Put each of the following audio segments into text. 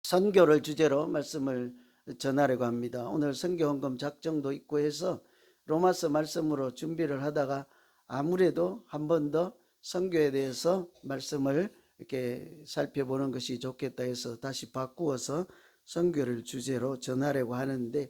선교를 주제로 말씀을 전하려고 합니다. 오늘 선교 헌금 작정도 있고 해서 로마서 말씀으로 준비를 하다가 아무래도 한 번 더 선교에 대해서 말씀을 이렇게 살펴보는 것이 좋겠다 해서 다시 바꾸어서 선교를 주제로 전하려고 하는데,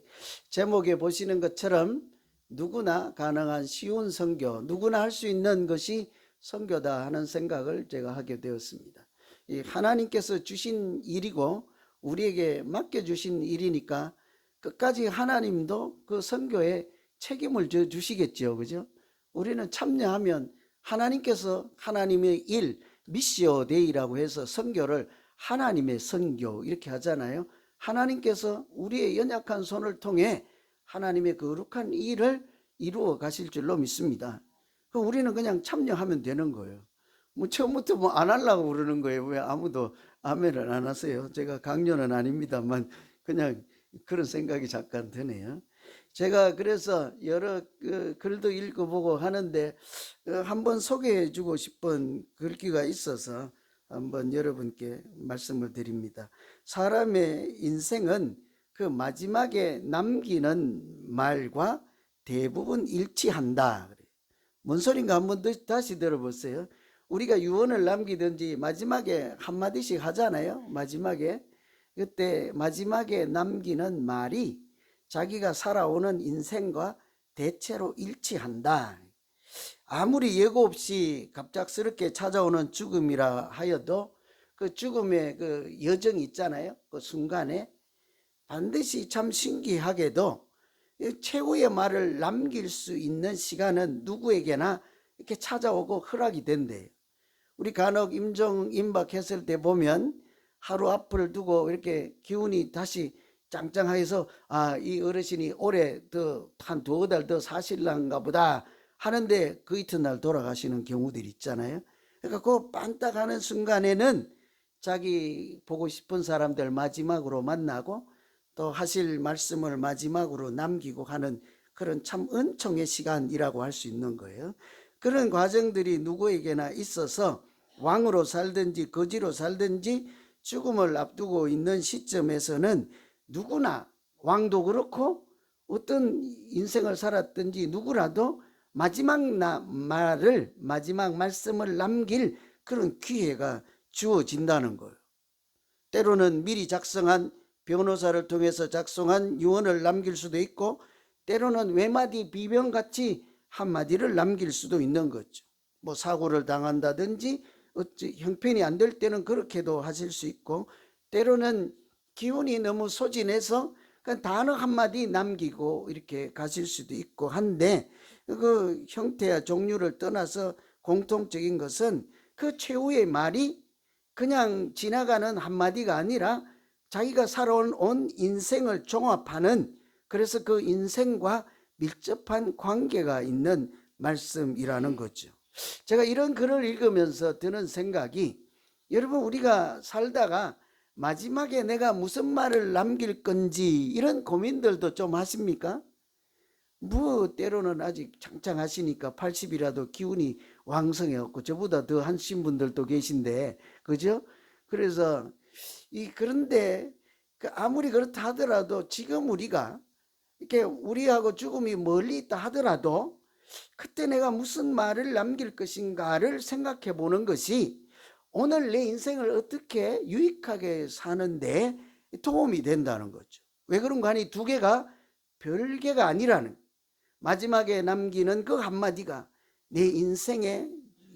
제목에 보시는 것처럼 누구나 가능한 쉬운 선교, 누구나 할 수 있는 것이 선교다 하는 생각을 제가 하게 되었습니다. 이 하나님께서 주신 일이고 우리에게 맡겨주신 일이니까 끝까지 하나님도 그 선교에 책임을 져 주시겠죠. 그죠? 우리는 참여하면 하나님께서 하나님의 일, 미시오 데이라고 해서 선교를 하나님의 선교 이렇게 하잖아요. 하나님께서 우리의 연약한 손을 통해 하나님의 거룩한 일을 이루어 가실 줄로 믿습니다. 그럼 우리는 그냥 참여하면 되는 거예요. 뭐 처음부터 뭐 안 하려고 그러는 거예요. 왜 아무도 아멘을 안 하세요? 제가 강요는 아닙니다만 그냥 그런 생각이 잠깐 드네요. 제가 그래서 여러 글도 읽어보고 하는데 한번 소개해 주고 싶은 글귀가 있어서 한번 여러분께 말씀을 드립니다. 사람의 인생은 그 마지막에 남기는 말과 대부분 일치한다. 뭔 소린가 한번 다시 들어보세요. 우리가 유언을 남기든지 마지막에 한마디씩 하잖아요. 마지막에. 그때 마지막에 남기는 말이 자기가 살아오는 인생과 대체로 일치한다. 아무리 예고 없이 갑작스럽게 찾아오는 죽음이라 하여도 그 죽음의 그 여정이 있잖아요. 그 순간에 반드시 참 신기하게도 최후의 말을 남길 수 있는 시간은 누구에게나 이렇게 찾아오고 허락이 된대요. 우리 간혹 임종 임박했을 때 보면 하루 앞을 두고 이렇게 기운이 다시 짱짱해서 이 어르신이 올해 더 한 두어 달 더 사실란가 보다 하는데 그 이튿날 돌아가시는 경우들이 있잖아요. 그러니까 그 반딱하는 순간에는 자기 보고 싶은 사람들 마지막으로 만나고 또 하실 말씀을 마지막으로 남기고 하는 그런 참 은총의 시간이라고 할 수 있는 거예요. 그런 과정들이 누구에게나 있어서 왕으로 살든지 거지로 살든지 죽음을 앞두고 있는 시점에서는 누구나 왕도 그렇고 어떤 인생을 살았든지 누구라도 마지막 말씀을 남길 그런 기회가 주어진다는 거예요. 때로는 미리 작성한 변호사를 통해서 작성한 유언을 남길 수도 있고 때로는 외마디 비변같이 한마디를 남길 수도 있는 거죠. 뭐 사고를 당한다든지 형편이 안 될 때는 그렇게도 하실 수 있고 때로는 기운이 너무 소진해서 그냥 단어 한마디 남기고 이렇게 가실 수도 있고 한데 그 형태와 종류를 떠나서 공통적인 것은 그 최후의 말이 그냥 지나가는 한마디가 아니라 자기가 살아온 인생을 종합하는, 그래서 그 인생과 밀접한 관계가 있는 말씀이라는 거죠. 제가 이런 글을 읽으면서 드는 생각이, 여러분 우리가 살다가 마지막에 내가 무슨 말을 남길 건지 이런 고민들도 좀 하십니까? 뭐 때로는 아직 창창하시니까 80이라도 기운이 왕성해갖고 저보다 더 하신 분들도 계신데, 그죠? 그래서 그런데 아무리 그렇다 하더라도 지금 우리가 이렇게 우리하고 죽음이 멀리 있다 하더라도 그때 내가 무슨 말을 남길 것인가를 생각해 보는 것이 오늘 내 인생을 어떻게 유익하게 사는데 도움이 된다는 거죠. 왜 그런가 하니 두 개가 별개가 아니라는, 마지막에 남기는 그 한마디가 내 인생의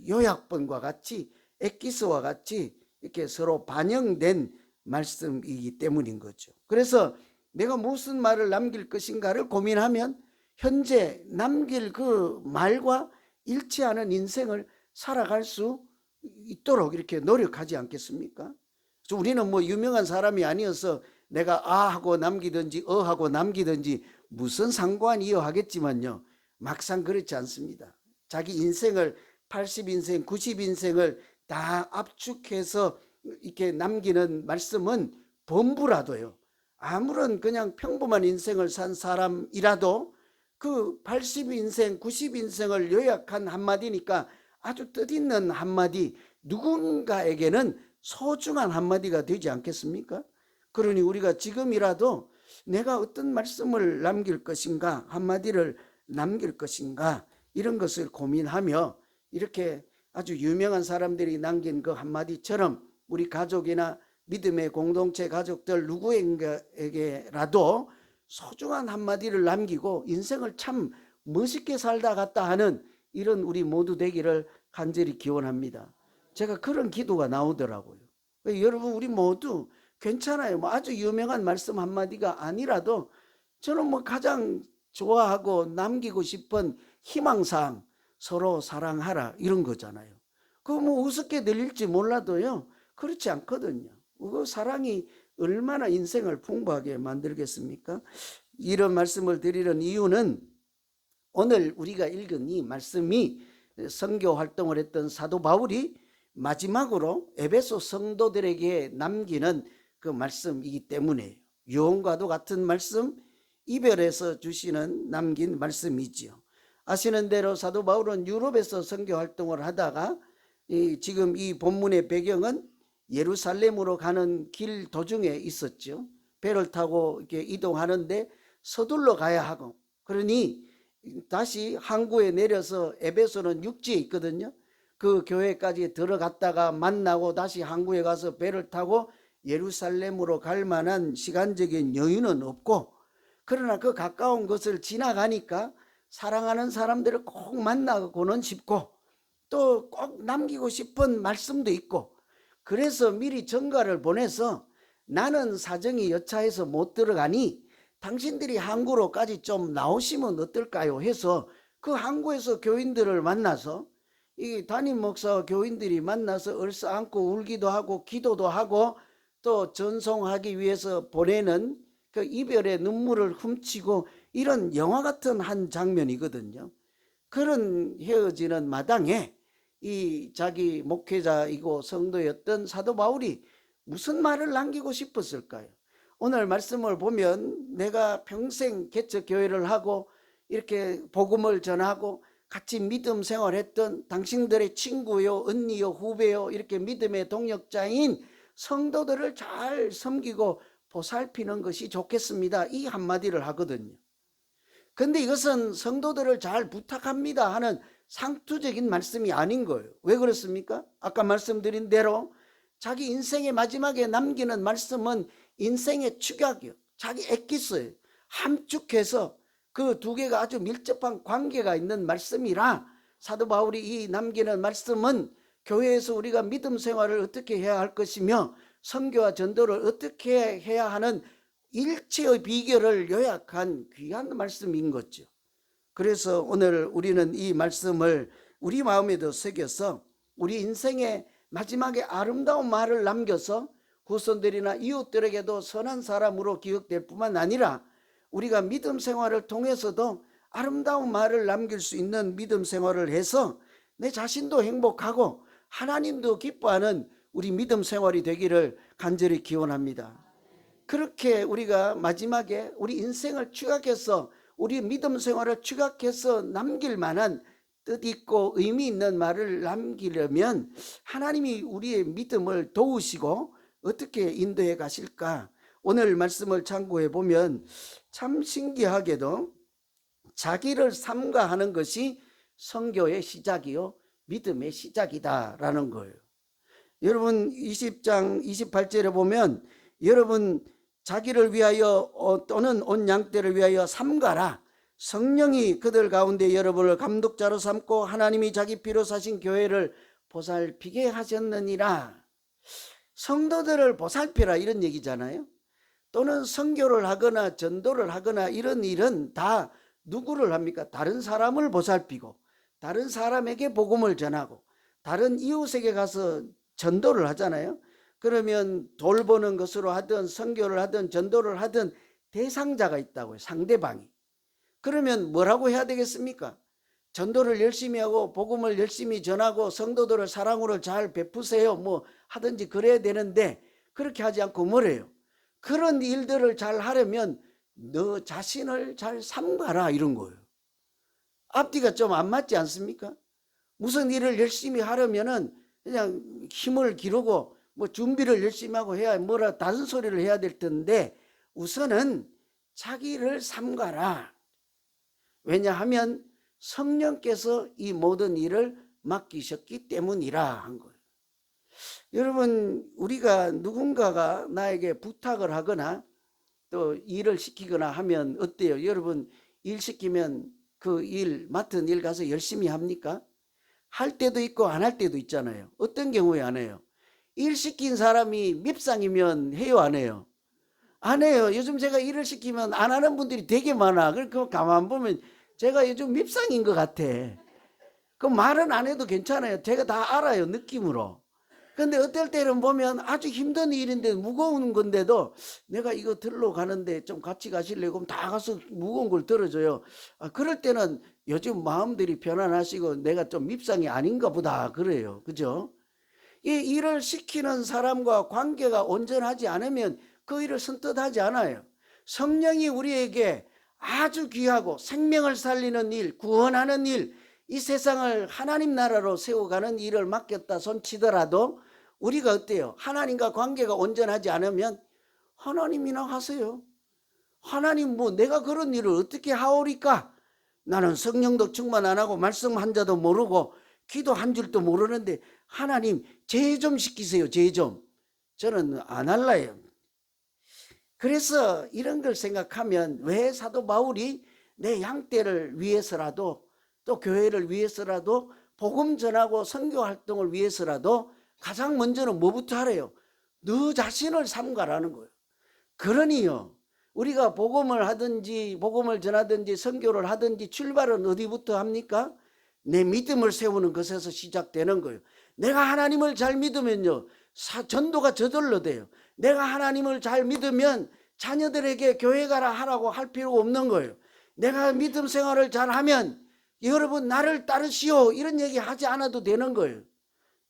요약본과 같이 엑기스와 같이 이렇게 서로 반영된 말씀이기 때문인 거죠. 그래서 내가 무슨 말을 남길 것인가를 고민하면 현재 남길 그 말과 일치하는 인생을 살아갈 수 있도록 이렇게 노력하지 않겠습니까? 우리는 뭐 유명한 사람이 아니어서 내가 하고 남기든지 하고 남기든지 무슨 상관이요 하겠지만요, 막상 그렇지 않습니다. 자기 인생을 80인생 90인생을 다 압축해서 이렇게 남기는 말씀은 범부라도요, 아무런 그냥 평범한 인생을 산 사람이라도 그 80인생 90인생을 요약한 한마디니까 아주 뜻있는 한마디, 누군가에게는 소중한 한마디가 되지 않겠습니까? 그러니 우리가 지금이라도 내가 어떤 말씀을 남길 것인가, 한마디를 남길 것인가, 이런 것을 고민하며 이렇게 아주 유명한 사람들이 남긴 그 한마디처럼 우리 가족이나 믿음의 공동체 가족들 누구에게라도 소중한 한마디를 남기고 인생을 참 멋있게 살다 갔다 하는 이런 우리 모두 되기를 간절히 기원합니다. 제가 그런 기도가 나오더라고요. 여러분, 우리 모두 괜찮아요. 뭐 아주 유명한 말씀 한마디가 아니라도 저는 뭐 가장 좋아하고 남기고 싶은 희망사항, 서로 사랑하라, 이런 거잖아요. 그거 뭐 우습게 들릴지 몰라도요, 그렇지 않거든요. 그 사랑이 얼마나 인생을 풍부하게 만들겠습니까? 이런 말씀을 드리는 이유는 오늘 우리가 읽은 이 말씀이 선교 활동을 했던 사도 바울이 마지막으로 에베소 성도들에게 남기는 그 말씀이기 때문에, 유언과도 같은 말씀, 이별에서 주시는 남긴 말씀이지요. 아시는 대로 사도 바울은 유럽에서 선교 활동을 하다가 지금 이 본문의 배경은 예루살렘으로 가는 길 도중에 있었죠. 배를 타고 이렇게 이동하는데 서둘러 가야 하고, 그러니 다시 항구에 내려서, 에베소는 육지에 있거든요. 그 교회까지 들어갔다가 만나고 다시 항구에 가서 배를 타고 예루살렘으로 갈 만한 시간적인 여유는 없고, 그러나 그 가까운 것을 지나가니까 사랑하는 사람들을 꼭 만나고는 싶고 또 꼭 남기고 싶은 말씀도 있고, 그래서 미리 전가를 보내서 나는 사정이 여차해서 못 들어가니 당신들이 항구로까지 좀 나오시면 어떨까요 해서 그 항구에서 교인들을 만나서, 이 담임 목사와 교인들이 만나서 얼싸안고 울기도 하고 기도도 하고 또 전송하기 위해서 보내는 그 이별의 눈물을 훔치고, 이런 영화 같은 한 장면이거든요. 그런 헤어지는 마당에 이 자기 목회자이고 성도였던 사도 바울이 무슨 말을 남기고 싶었을까요? 오늘 말씀을 보면 내가 평생 개척교회를 하고 이렇게 복음을 전하고 같이 믿음 생활했던 당신들의 친구요, 언니요, 후배요, 이렇게 믿음의 동역자인 성도들을 잘 섬기고 보살피는 것이 좋겠습니다, 이 한마디를 하거든요. 근데 이것은 성도들을 잘 부탁합니다 하는 상투적인 말씀이 아닌 거예요. 왜 그렇습니까? 아까 말씀드린 대로 자기 인생의 마지막에 남기는 말씀은 인생의 축약이요, 자기 엑기스예요. 함축해서 그 두 개가 아주 밀접한 관계가 있는 말씀이라, 사도 바울이 이 남기는 말씀은 교회에서 우리가 믿음 생활을 어떻게 해야 할 것이며 선교와 전도를 어떻게 해야 하는 일체의 비결을 요약한 귀한 말씀인 거죠. 그래서 오늘 우리는 이 말씀을 우리 마음에도 새겨서 우리 인생의 마지막에 아름다운 말을 남겨서 후손들이나 이웃들에게도 선한 사람으로 기억될 뿐만 아니라 우리가 믿음 생활을 통해서도 아름다운 말을 남길 수 있는 믿음 생활을 해서 내 자신도 행복하고 하나님도 기뻐하는 우리 믿음 생활이 되기를 간절히 기원합니다. 그렇게 우리가 마지막에 우리 인생을 추각해서, 우리 믿음 생활을 추각해서 남길 만한 뜻있고 의미 있는 말을 남기려면 하나님이 우리의 믿음을 도우시고 어떻게 인도해 가실까? 오늘 말씀을 참고해 보면 참 신기하게도 자기를 삼가하는 것이 선교의 시작이요, 믿음의 시작이다라는 거예요. 여러분 20장 28절에 보면 여러분 자기를 위하여 또는 온 양떼를 위하여 삼가라. 성령이 그들 가운데 여러분을 감독자로 삼고 하나님이 자기 피로 사신 교회를 보살피게 하셨느니라. 성도들을 보살피라, 이런 얘기잖아요. 또는 선교를 하거나 전도를 하거나 이런 일은 다 누구를 합니까? 다른 사람을 보살피고 다른 사람에게 복음을 전하고 다른 이웃에게 가서 전도를 하잖아요. 그러면 돌보는 것으로 하든 선교를 하든 전도를 하든 대상자가 있다고요, 상대방이. 그러면 뭐라고 해야 되겠습니까? 전도를 열심히 하고 복음을 열심히 전하고 성도들을 사랑으로 잘 베푸세요, 뭐 하든지 그래야 되는데 그렇게 하지 않고 뭐래요? 그런 일들을 잘 하려면 너 자신을 잘 삼가라, 이런 거예요. 앞뒤가 좀 안 맞지 않습니까? 무슨 일을 열심히 하려면은 그냥 힘을 기르고 뭐 준비를 열심히 하고 해야 뭐라 다른 소리를 해야 될 텐데 우선은 자기를 삼가라. 왜냐하면 성령께서 이 모든 일을 맡기셨기 때문이라 한 거예요. 여러분, 우리가 누군가가 나에게 부탁을 하거나 또 일을 시키거나 하면 어때요? 여러분, 일 시키면 그 일, 맡은 일 가서 열심히 합니까? 할 때도 있고 안 할 때도 있잖아요. 어떤 경우에 안 해요? 일 시킨 사람이 밉상이면 해요, 안 해요? 안 해요. 요즘 제가 일을 시키면 안 하는 분들이 되게 많아. 그러니까 가만 보면 제가 요즘 밉상인 것 같아. 그 말은 안 해도 괜찮아요. 제가 다 알아요, 느낌으로. 근데 어떨 때는 보면 아주 힘든 일인데 무거운 건데도 내가 이거 들러 가는데 좀 같이 가실래요? 그럼 다 가서 무거운 걸 들어줘요. 그럴 때는 요즘 마음들이 편안하시고 내가 좀 밉상이 아닌가 보다 그래요. 그죠? 이 일을 시키는 사람과 관계가 온전하지 않으면 그 일을 선뜻하지 않아요. 성령이 우리에게 아주 귀하고 생명을 살리는 일, 구원하는 일, 이 세상을 하나님 나라로 세워가는 일을 맡겼다 손치더라도 우리가 어때요? 하나님과 관계가 온전하지 않으면 하나님이나 하세요. 하나님 뭐 내가 그런 일을 어떻게 하오리까? 나는 성령도 충만 안 하고 말씀 한 자도 모르고 기도 한 줄도 모르는데 하나님 제 좀 시키세요. 제 좀. 저는 안 할래요. 그래서 이런 걸 생각하면 왜 사도 바울이 내 양떼를 위해서라도 또 교회를 위해서라도 복음 전하고 선교 활동을 위해서라도 가장 먼저는 뭐부터 하래요? 너 자신을 삼가라는 거예요. 그러니요, 우리가 복음을 하든지 복음을 전하든지 선교를 하든지 출발은 어디부터 합니까? 내 믿음을 세우는 것에서 시작되는 거예요. 내가 하나님을 잘 믿으면요, 전도가 저절로 돼요. 내가 하나님을 잘 믿으면 자녀들에게 교회 가라 하라고 할 필요가 없는 거예요. 내가 믿음 생활을 잘하면 여러분 나를 따르시오 이런 얘기 하지 않아도 되는 거예요.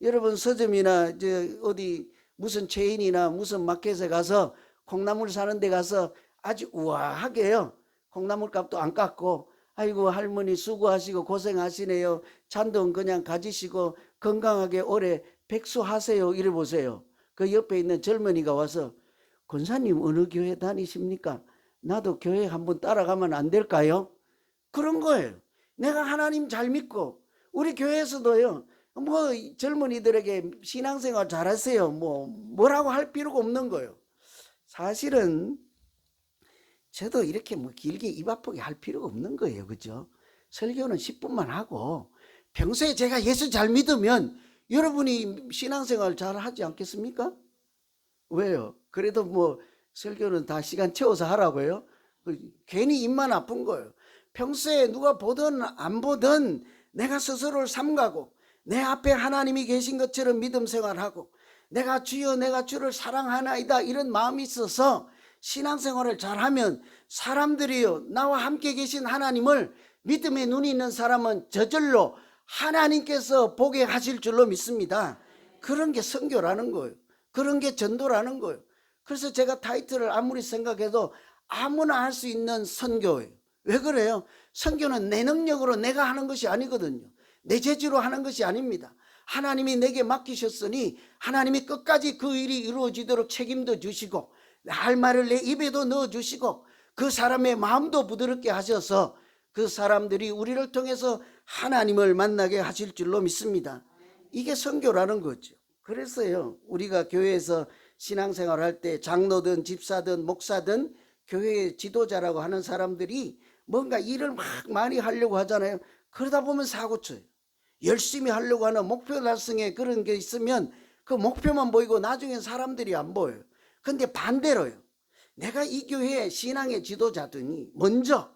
여러분 서점이나 어디 무슨 체인이나 무슨 마켓에 가서 콩나물 사는 데 가서 아주 우아하게요, 콩나물 값도 안 깎고 아이고 할머니 수고하시고 고생하시네요, 잔돈 그냥 가지시고 건강하게 오래 백수하세요 이래 보세요. 그 옆에 있는 젊은이가 와서 권사님 어느 교회 다니십니까? 나도 교회 한번 따라가면 안 될까요? 그런 거예요. 내가 하나님 잘 믿고 우리 교회에서도요, 뭐 젊은이들에게 신앙생활 잘하세요 뭐라고 할 필요가 없는 거예요. 사실은 저도 이렇게 뭐 길게 입 아프게 할 필요가 없는 거예요. 그죠? 설교는 10분만 하고 평소에 제가 예수 잘 믿으면 여러분이 신앙생활 잘 하지 않겠습니까? 왜요? 그래도 뭐 설교는 다 시간 채워서 하라고요? 괜히 입만 아픈 거예요. 평소에 누가 보든 안 보든 내가 스스로를 삼가고 내 앞에 하나님이 계신 것처럼 믿음 생활하고 내가 주여 내가 주를 사랑하나이다 이런 마음이 있어서 신앙생활을 잘하면 사람들이요, 나와 함께 계신 하나님을 믿음의 눈이 있는 사람은 저절로 하나님께서 보게 하실 줄로 믿습니다. 그런 게 선교라는 거예요. 그런 게 전도라는 거예요. 그래서 제가 타이틀을 아무리 생각해도 아무나 할 수 있는 선교예요. 왜 그래요? 선교는 내 능력으로 내가 하는 것이 아니거든요. 내 재주로 하는 것이 아닙니다. 하나님이 내게 맡기셨으니 하나님이 끝까지 그 일이 이루어지도록 책임도 주시고 할 말을 내 입에도 넣어주시고 그 사람의 마음도 부드럽게 하셔서 그 사람들이 우리를 통해서 하나님을 만나게 하실 줄로 믿습니다. 이게 선교라는 거죠. 그래서요, 우리가 교회에서 신앙생활 할 때 장로든 집사든 목사든 교회의 지도자라고 하는 사람들이 뭔가 일을 막 많이 하려고 하잖아요. 그러다 보면 사고 쳐요. 열심히 하려고 하는 목표 달성에 그런 게 있으면 그 목표만 보이고 나중엔 사람들이 안 보여요. 근데 반대로요, 내가 이 교회의 신앙의 지도자더니 먼저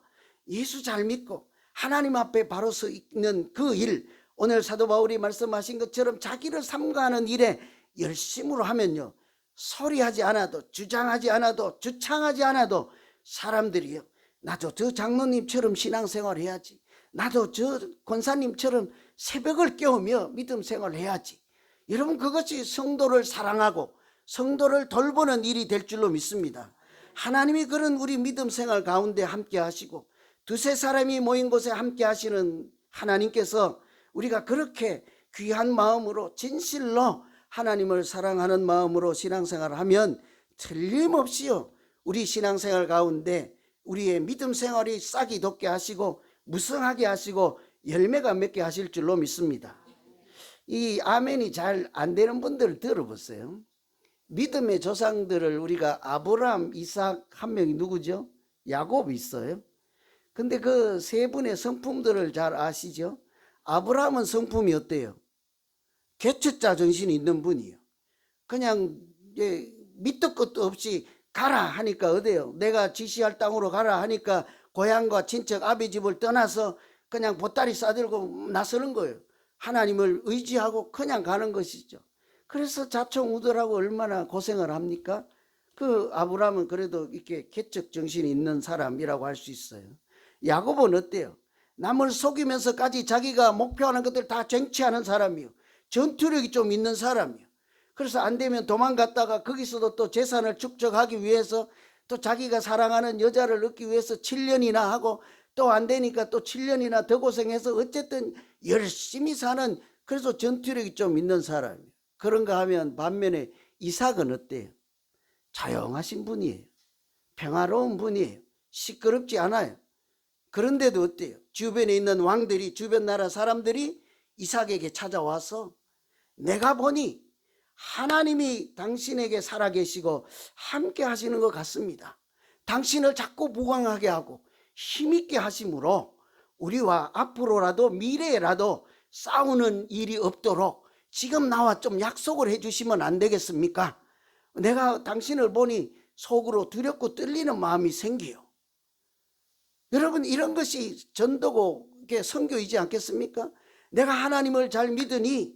예수 잘 믿고 하나님 앞에 바로 서 있는 그 일, 오늘 사도 바울이 말씀하신 것처럼 자기를 삼가하는 일에 열심으로 하면요, 소리하지 않아도 주장하지 않아도 주창하지 않아도 사람들이요, 나도 저 장로님처럼 신앙생활 해야지, 나도 저 권사님처럼 새벽을 깨우며 믿음 생활을 해야지. 여러분, 그것이 성도를 사랑하고 성도를 돌보는 일이 될 줄로 믿습니다. 하나님이 그런 우리 믿음 생활 가운데 함께 하시고 두세 사람이 모인 곳에 함께 하시는 하나님께서 우리가 그렇게 귀한 마음으로 진실로 하나님을 사랑하는 마음으로 신앙생활을 하면 틀림없이요, 우리 신앙생활 가운데 우리의 믿음 생활이 싹이 돋게 하시고 무성하게 하시고 열매가 맺게 하실 줄로 믿습니다. 이 아멘이 잘 안 되는 분들을 들어보세요. 믿음의 조상들을 우리가 아브라함, 이삭, 한 명이 누구죠? 야곱이 있어요. 근데 그 세 분의 성품들을 잘 아시죠? 아브라함은 성품이 어때요? 개척자 정신이 있는 분이에요. 그냥 밑도 끝도 없이 가라 하니까 어때요? 내가 지시할 땅으로 가라 하니까 고향과 친척 아비 집을 떠나서 그냥 보따리 싸들고 나서는 거예요. 하나님을 의지하고 그냥 가는 것이죠. 그래서 자충우돌하고 얼마나 고생을 합니까? 그 아브라함은 그래도 이렇게 개척 정신이 있는 사람이라고 할 수 있어요. 야곱은 어때요? 남을 속이면서까지 자기가 목표하는 것들 다 쟁취하는 사람이요, 전투력이 좀 있는 사람이요. 그래서 안 되면 도망갔다가 거기서도 또 재산을 축적하기 위해서 또 자기가 사랑하는 여자를 얻기 위해서 7년이나 하고 또 안 되니까 또 7년이나 더 고생해서 어쨌든 열심히 사는, 그래서 전투력이 좀 있는 사람이에요. 그런가 하면 반면에 이삭은 어때요? 조용하신 분이에요. 평화로운 분이에요. 시끄럽지 않아요. 그런데도 어때요? 주변에 있는 왕들이, 주변 나라 사람들이 이삭에게 찾아와서 내가 보니 하나님이 당신에게 살아계시고 함께 하시는 것 같습니다. 당신을 자꾸 부강하게 하고 힘있게 하심으로 우리와 앞으로라도 미래에라도 싸우는 일이 없도록 지금 나와 좀 약속을 해주시면 안 되겠습니까? 내가 당신을 보니 속으로 두렵고 떨리는 마음이 생겨요. 여러분, 이런 것이 전도고 선교이지 않겠습니까? 내가 하나님을 잘 믿으니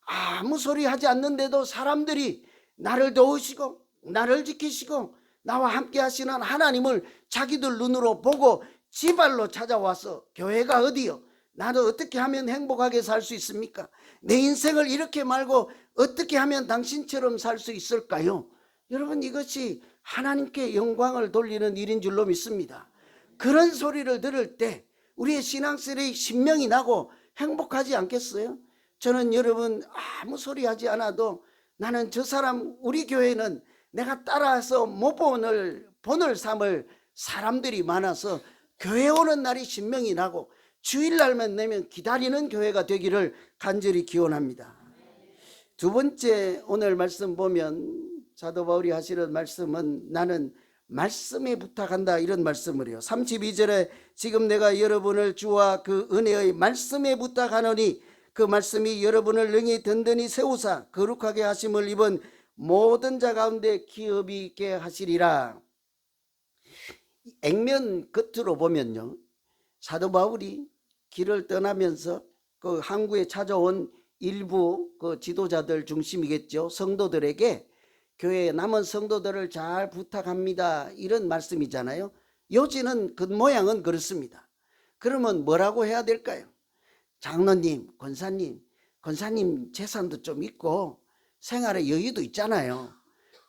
아무 소리 하지 않는데도 사람들이 나를 도우시고 나를 지키시고 나와 함께 하시는 하나님을 자기들 눈으로 보고 지발로 찾아와서 교회가 어디요? 나는 어떻게 하면 행복하게 살 수 있습니까? 내 인생을 이렇게 말고 어떻게 하면 당신처럼 살 수 있을까요? 여러분, 이것이 하나님께 영광을 돌리는 일인 줄로 믿습니다. 그런 소리를 들을 때 우리의 신앙생활이 신명이 나고 행복하지 않겠어요? 저는 여러분, 아무 소리 하지 않아도 나는 저 사람, 우리 교회는 내가 따라서 못 본을 삼을 사람들이 많아서 교회 오는 날이 신명이 나고 주일날만 되면 기다리는 교회가 되기를 간절히 기원합니다. 두 번째, 오늘 말씀 보면 사도 바울이 하시는 말씀은 나는 말씀에 부탁한다, 이런 말씀을 해요. 32절에 지금 내가 여러분을 주와 그 은혜의 말씀에 부탁하노니 그 말씀이 여러분을 능히 든든히 세우사 거룩하게 하심을 입은 모든 자 가운데 기업이 있게 하시리라. 액면 겉으로 보면요, 사도 바울이 길을 떠나면서 그 항구에 찾아온 일부 그 지도자들 중심이겠죠, 성도들에게 교회의 남은 성도들을 잘 부탁합니다, 이런 말씀이잖아요. 요지는 그 모양은 그렇습니다. 그러면 뭐라고 해야 될까요? 장로님, 권사님 재산도 좀 있고 생활의 여유도 있잖아요.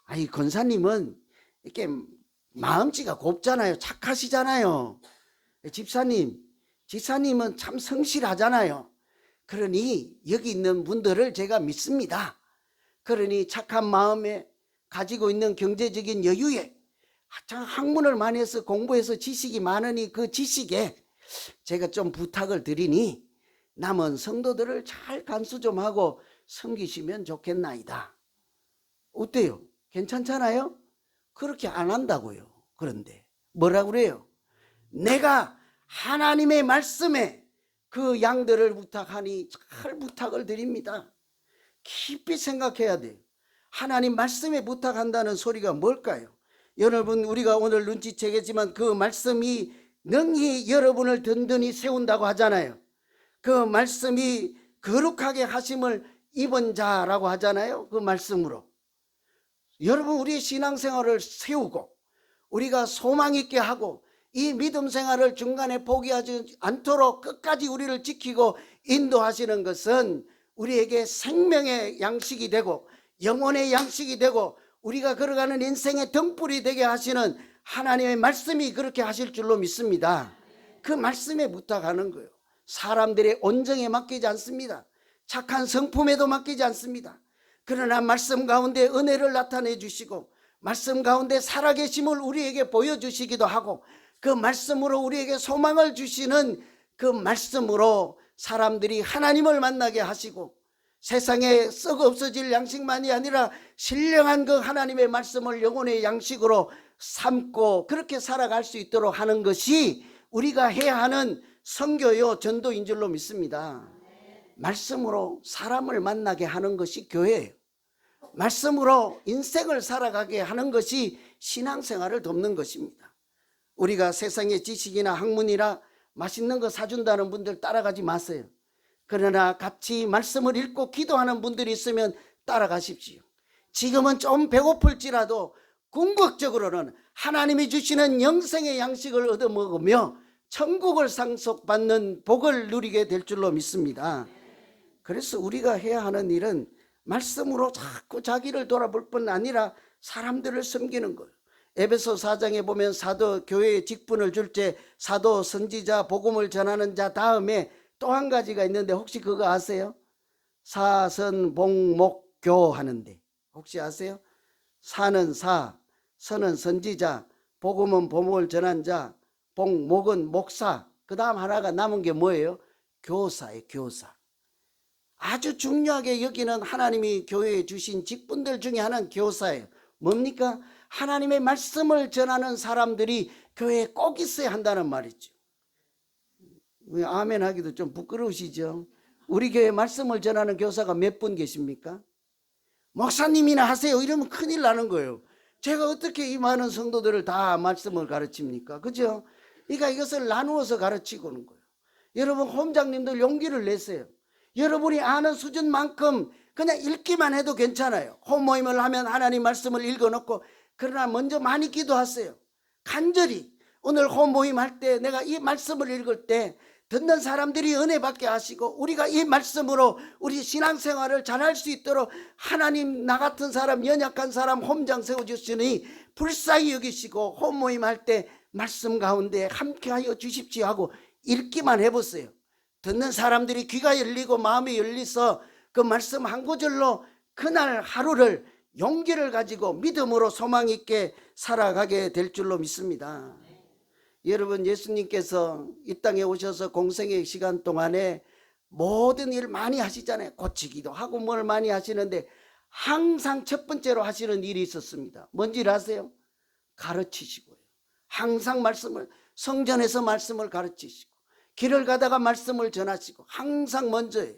아니, 권사님은 이렇게 마음씨가 곱잖아요. 착하시잖아요. 집사님은 참 성실하잖아요. 그러니 여기 있는 분들을 제가 믿습니다. 그러니 착한 마음에 가지고 있는 경제적인 여유에 학문을 많이 해서 공부해서 지식이 많으니 그 지식에 제가 좀 부탁을 드리니 남은 성도들을 잘 간수 좀 하고 섬기시면 좋겠나이다. 어때요? 괜찮잖아요? 그렇게 안 한다고요. 그런데 뭐라고 그래요? 내가 하나님의 말씀에 그 양들을 부탁하니 잘 부탁을 드립니다. 깊이 생각해야 돼요. 하나님 말씀에 부탁한다는 소리가 뭘까요? 여러분, 우리가 오늘 눈치채겠지만 그 말씀이 능히 여러분을 든든히 세운다고 하잖아요. 그 말씀이 거룩하게 하심을 입은 자라고 하잖아요. 그 말씀으로 여러분, 우리의 신앙생활을 세우고 우리가 소망 있게 하고 이 믿음 생활을 중간에 포기하지 않도록 끝까지 우리를 지키고 인도하시는 것은 우리에게 생명의 양식이 되고 영혼의 양식이 되고 우리가 걸어가는 인생의 등불이 되게 하시는 하나님의 말씀이 그렇게 하실 줄로 믿습니다. 그 말씀에 부탁하는 거예요. 사람들의 온정에 맡기지 않습니다. 착한 성품에도 맡기지 않습니다. 그러나 말씀 가운데 은혜를 나타내 주시고 말씀 가운데 살아계심을 우리에게 보여주시기도 하고 그 말씀으로 우리에게 소망을 주시는 그 말씀으로 사람들이 하나님을 만나게 하시고 세상에 썩 없어질 양식만이 아니라 신령한 그 하나님의 말씀을 영혼의 양식으로 삼고 그렇게 살아갈 수 있도록 하는 것이 우리가 해야 하는 선교요 전도인 줄로 믿습니다. 말씀으로 사람을 만나게 하는 것이 교회예요. 말씀으로 인생을 살아가게 하는 것이 신앙생활을 돕는 것입니다. 우리가 세상의 지식이나 학문이나 맛있는 거 사준다는 분들 따라가지 마세요. 그러나 같이 말씀을 읽고 기도하는 분들이 있으면 따라가십시오. 지금은 좀 배고플지라도 궁극적으로는 하나님이 주시는 영생의 양식을 얻어먹으며 천국을 상속받는 복을 누리게 될 줄로 믿습니다. 그래서 우리가 해야 하는 일은 말씀으로 자꾸 자기를 돌아볼 뿐 아니라 사람들을 섬기는 거예요. 에베소 4장에 보면 사도, 교회에 직분을 줄 때 사도, 선지자, 복음을 전하는 자 다음에 또 한 가지가 있는데 혹시 그거 아세요? 사선, 복, 목, 교 하는데 혹시 아세요? 사는 사, 선은 선지자, 복음은 복음을 전한 자, 복, 목은 목사, 그 다음 하나가 남은 게 뭐예요? 교사예요. 교사. 아주 중요하게 여기는 하나님이 교회에 주신 직분들 중에 하나는 교사예요. 뭡니까? 하나님의 말씀을 전하는 사람들이 교회에 꼭 있어야 한다는 말이죠. 아멘 하기도 좀 부끄러우시죠? 우리 교회 말씀을 전하는 교사가 몇 분 계십니까? 목사님이나 하세요 이러면 큰일 나는 거예요. 제가 어떻게 이 많은 성도들을 다 말씀을 가르칩니까? 그죠? 그러니까 이것을 나누어서 가르치고는 거예요. 여러분 홈장님들 용기를 내세요. 여러분이 아는 수준만큼 그냥 읽기만 해도 괜찮아요. 홈모임을 하면 하나님 말씀을 읽어놓고 그러나 먼저 많이 기도하세요. 간절히 오늘 홈모임 할 때 내가 이 말씀을 읽을 때 듣는 사람들이 은혜 받게 하시고 우리가 이 말씀으로 우리 신앙생활을 잘할 수 있도록 하나님 나 같은 사람 연약한 사람 홈장 세워주시니 불쌍히 여기시고 홈모임 할 때 말씀 가운데 함께하여 주십시오 하고 읽기만 해보세요. 듣는 사람들이 귀가 열리고 마음이 열려서 그 말씀 한 구절로 그날 하루를 용기를 가지고 믿음으로 소망 있게 살아가게 될 줄로 믿습니다. 여러분 예수님께서 이 땅에 오셔서 공생의 시간 동안에 모든 일 많이 하시잖아요. 고치기도 하고 뭘 많이 하시는데 항상 첫 번째로 하시는 일이 있었습니다. 뭔지 아세요? 가르치시고요. 항상 말씀을 성전에서 말씀을 가르치시고 길을 가다가 말씀을 전하시고 항상 먼저예요.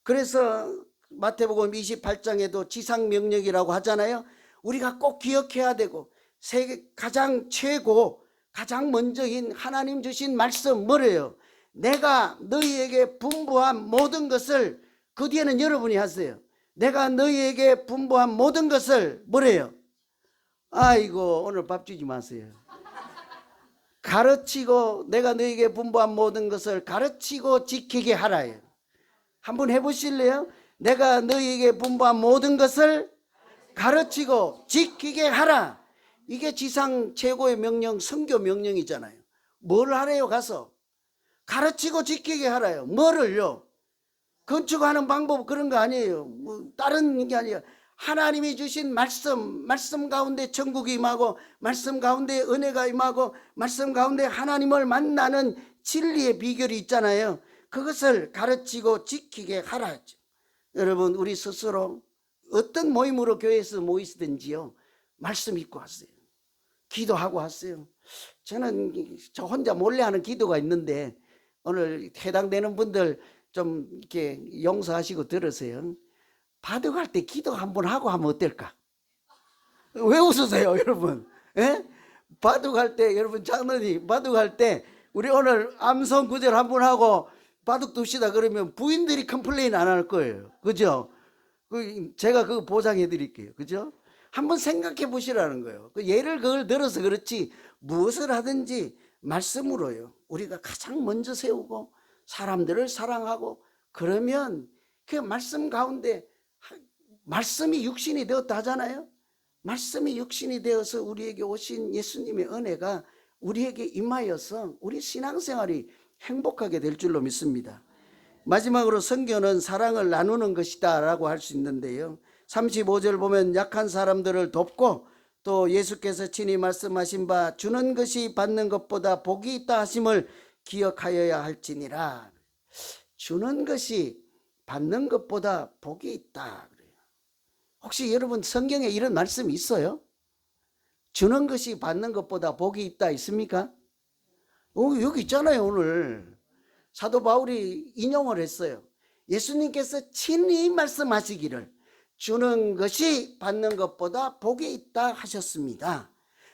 그래서 마태복음 28장에도 지상명령이라고 하잖아요. 우리가 꼭 기억해야 되고 세계 가장 최고 가장 먼저인 하나님 주신 말씀 뭐래요? 내가 너희에게 분부한 모든 것을 그 뒤에는 여러분이 하세요. 내가 너희에게 분부한 모든 것을 뭐래요? 아이고 오늘 밥 주지 마세요. 가르치고 내가 너희에게 분부한 모든 것을 가르치고 지키게 하라요. 한번 해보실래요? 내가 너희에게 분부한 모든 것을 가르치고 지키게 하라. 이게 지상 최고의 명령 선교 명령이잖아요. 뭘 하래요? 가서 가르치고 지키게 하라요. 뭐를요? 건축하는 방법 그런 거 아니에요. 뭐 다른 게 아니에요. 하나님이 주신 말씀 가운데 천국이 임하고 말씀 가운데 은혜가 임하고 말씀 가운데 하나님을 만나는 진리의 비결이 있잖아요. 그것을 가르치고 지키게 하라죠. 여러분 우리 스스로 어떤 모임으로 교회에서 모이시든지요 말씀 읽고 하세요. 기도하고 하세요. 저는 저 혼자 몰래 하는 기도가 있는데 오늘 해당되는 분들 좀 이렇게 용서하시고 들으세요. 바둑할 때 기도 한번 하고 하면 어떨까? 왜 웃으세요 여러분? 예? 바둑할 때 여러분 장로님 바둑할 때 우리 오늘 암송 구절 한번 하고 바둑 둡시다 그러면 부인들이 컴플레인 안 할 거예요. 그죠? 제가 그거 보장해 드릴게요. 그죠? 한번 생각해 보시라는 거예요. 예를 그걸 들어서 그렇지 무엇을 하든지 말씀으로요. 우리가 가장 먼저 세우고 사람들을 사랑하고 그러면 그 말씀 가운데 말씀이 육신이 되었다 하잖아요. 말씀이 육신이 되어서 우리에게 오신 예수님의 은혜가 우리에게 임하여서 우리 신앙생활이 행복하게 될 줄로 믿습니다. 마지막으로 선교는 사랑을 나누는 것이다 라고 할 수 있는데요. 35절 보면 약한 사람들을 돕고 또 예수께서 친히 말씀하신 바 주는 것이 받는 것보다 복이 있다 하심을 기억하여야 할지니라. 주는 것이 받는 것보다 복이 있다. 혹시 여러분 성경에 이런 말씀이 있어요? 주는 것이 받는 것보다 복이 있다 있습니까? 여기 있잖아요. 오늘 사도 바울이 인용을 했어요. 예수님께서 친히 말씀하시기를 주는 것이 받는 것보다 복이 있다 하셨습니다.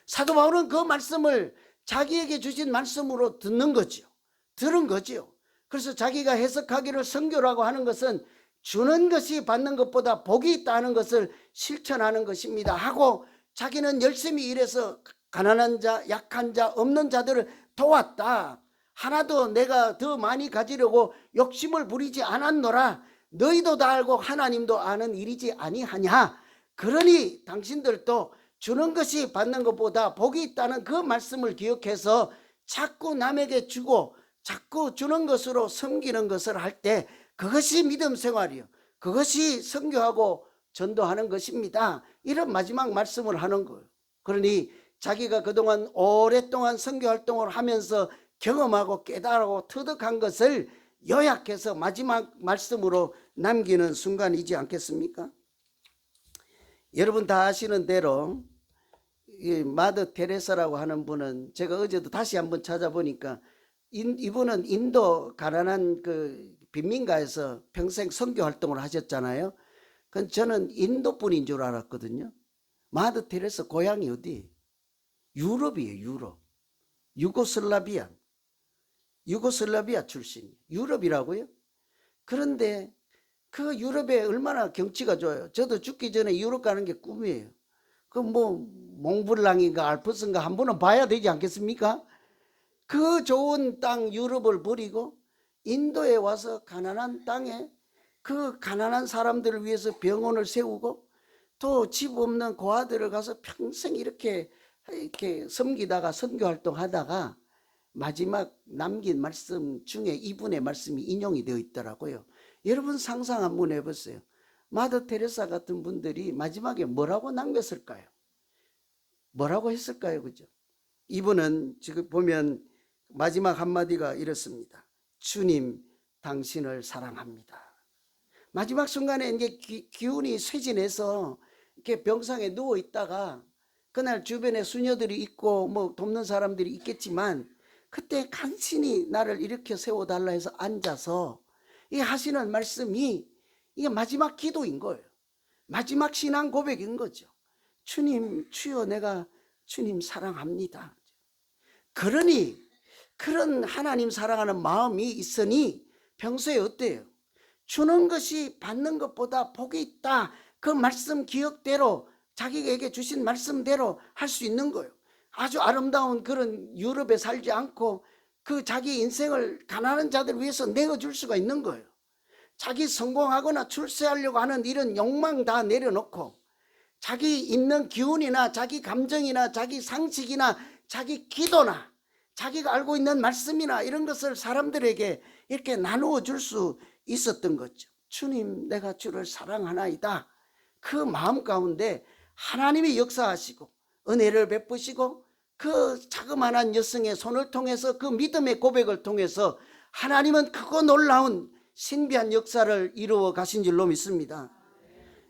사도 바울은 그 말씀을 자기에게 주신 말씀으로 듣는 거죠. 들은 거죠. 그래서 자기가 해석하기를 선교라고 하는 것은 주는 것이 받는 것보다 복이 있다는 것을 실천하는 것입니다 하고 자기는 열심히 일해서 가난한 자, 약한 자, 없는 자들을 도왔다. 하나도 내가 더 많이 가지려고 욕심을 부리지 않았노라. 너희도 다 알고 하나님도 아는 일이지 아니하냐. 그러니 당신들도 주는 것이 받는 것보다 복이 있다는 그 말씀을 기억해서 자꾸 남에게 주고 자꾸 주는 것으로 섬기는 것을 할 때 그것이 믿음 생활이요. 그것이 선교하고 전도하는 것입니다. 이런 마지막 말씀을 하는 거예요. 그러니 자기가 그동안 오랫동안 선교 활동을 하면서 경험하고 깨달고 터득한 것을 요약해서 마지막 말씀으로 남기는 순간이지 않겠습니까? 여러분 다 아시는 대로 이 마더 테레사라고 하는 분은 제가 어제도 다시 한번 찾아보니까 이분은 인도 가난한 그 빈민가에서 평생 선교 활동을 하셨잖아요. 그건 저는 인도 분인 줄 알았거든요. 마더 테레사 고향이 어디? 유럽이에요. 유럽. 유고슬라비아 출신. 유럽이라고요? 그런데 그 유럽에 얼마나 경치가 좋아요. 저도 죽기 전에 유럽 가는 게 꿈이에요. 그 몽블랑인가 알프스인가 한 번은 봐야 되지 않겠습니까? 그 좋은 땅 유럽을 버리고 인도에 와서 가난한 땅에 그 가난한 사람들을 위해서 병원을 세우고 또 집 없는 고아들을 가서 평생 이렇게 섬기다가 선교 활동하다가 마지막 남긴 말씀 중에 이분의 말씀이 인용이 되어 있더라고요. 여러분 상상 한번 해보세요. 마더 테레사 같은 분들이 마지막에 뭐라고 남겼을까요? 뭐라고 했을까요? 그죠? 이분은 지금 보면 마지막 한마디가 이렇습니다. 주님, 당신을 사랑합니다. 마지막 순간에 이제 기운이 쇠진해서 이렇게 병상에 누워 있다가 그날 주변에 수녀들이 있고 돕는 사람들이 있겠지만 그때 간신히 나를 일으켜 세워달라 해서 앉아서 이 하시는 말씀이 이게 마지막 기도인 거예요. 마지막 신앙 고백인 거죠. 주님, 주여 내가 주님 사랑합니다. 그러니 그런 하나님 사랑하는 마음이 있으니 평소에 어때요? 주는 것이 받는 것보다 복이 있다. 그 말씀 기억대로 자기에게 주신 말씀대로 할 수 있는 거예요. 아주 아름다운 그런 유럽에 살지 않고 그 자기 인생을 가난한 자들 위해서 내어줄 수가 있는 거예요. 자기 성공하거나 출세하려고 하는 이런 욕망 다 내려놓고 자기 있는 기운이나 자기 감정이나 자기 상식이나 자기 기도나 자기가 알고 있는 말씀이나 이런 것을 사람들에게 이렇게 나누어 줄 수 있었던 거죠. 주님, 내가 주를 사랑하나이다. 그 마음 가운데 하나님이 역사하시고 은혜를 베푸시고 그 자그마한 여성의 손을 통해서 그 믿음의 고백을 통해서 하나님은 크고 놀라운 신비한 역사를 이루어 가신 줄로 믿습니다.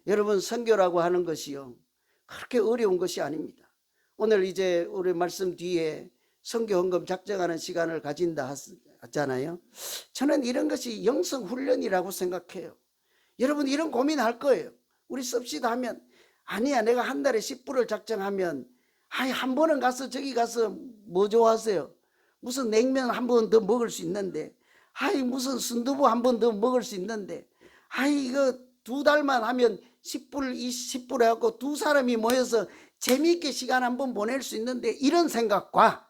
여러분 선교라고 하는 것이요 그렇게 어려운 것이 아닙니다. 오늘 이제 우리 말씀 뒤에 선교 헌금 작정하는 시간을 가진다 하잖아요. 저는 이런 것이 영성 훈련이라고 생각해요. 여러분 이런 고민할 거예요. 우리 씁시다 하면 아니야 내가 한 달에 10불을 작정하면 한 번은 가서 저기 가서 뭐 좋아하세요? 무슨 냉면 한 번 더 먹을 수 있는데 무슨 순두부 한 번 더 먹을 수 있는데 이거 2달만 하면 10불 20불 해갖고 두 사람이 모여서 재미있게 시간 한 번 보낼 수 있는데 이런 생각과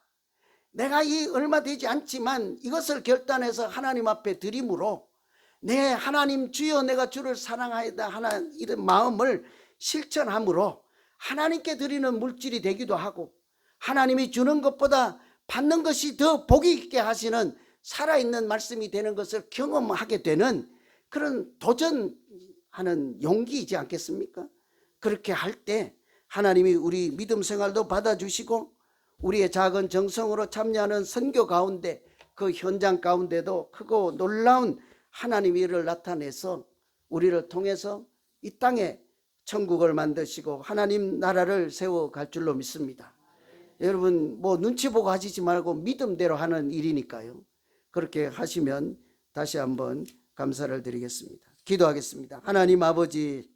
내가 얼마 되지 않지만 이것을 결단해서 하나님 앞에 드림으로 내 하나님 주여 내가 주를 사랑하이다 하는 이런 마음을 실천함으로 하나님께 드리는 물질이 되기도 하고 하나님이 주는 것보다 받는 것이 더 복이 있게 하시는 살아있는 말씀이 되는 것을 경험하게 되는 그런 도전하는 용기이지 않겠습니까? 그렇게 할 때 하나님이 우리 믿음 생활도 받아주시고 우리의 작은 정성으로 참여하는 선교 가운데 그 현장 가운데도 크고 놀라운 하나님의 일을 나타내서 우리를 통해서 이 땅에 천국을 만드시고 하나님 나라를 세워갈 줄로 믿습니다. 여러분 뭐 눈치 보고 하시지 말고 믿음대로 하는 일이니까요. 그렇게 하시면 다시 한번 감사를 드리겠습니다. 기도하겠습니다. 하나님 아버지,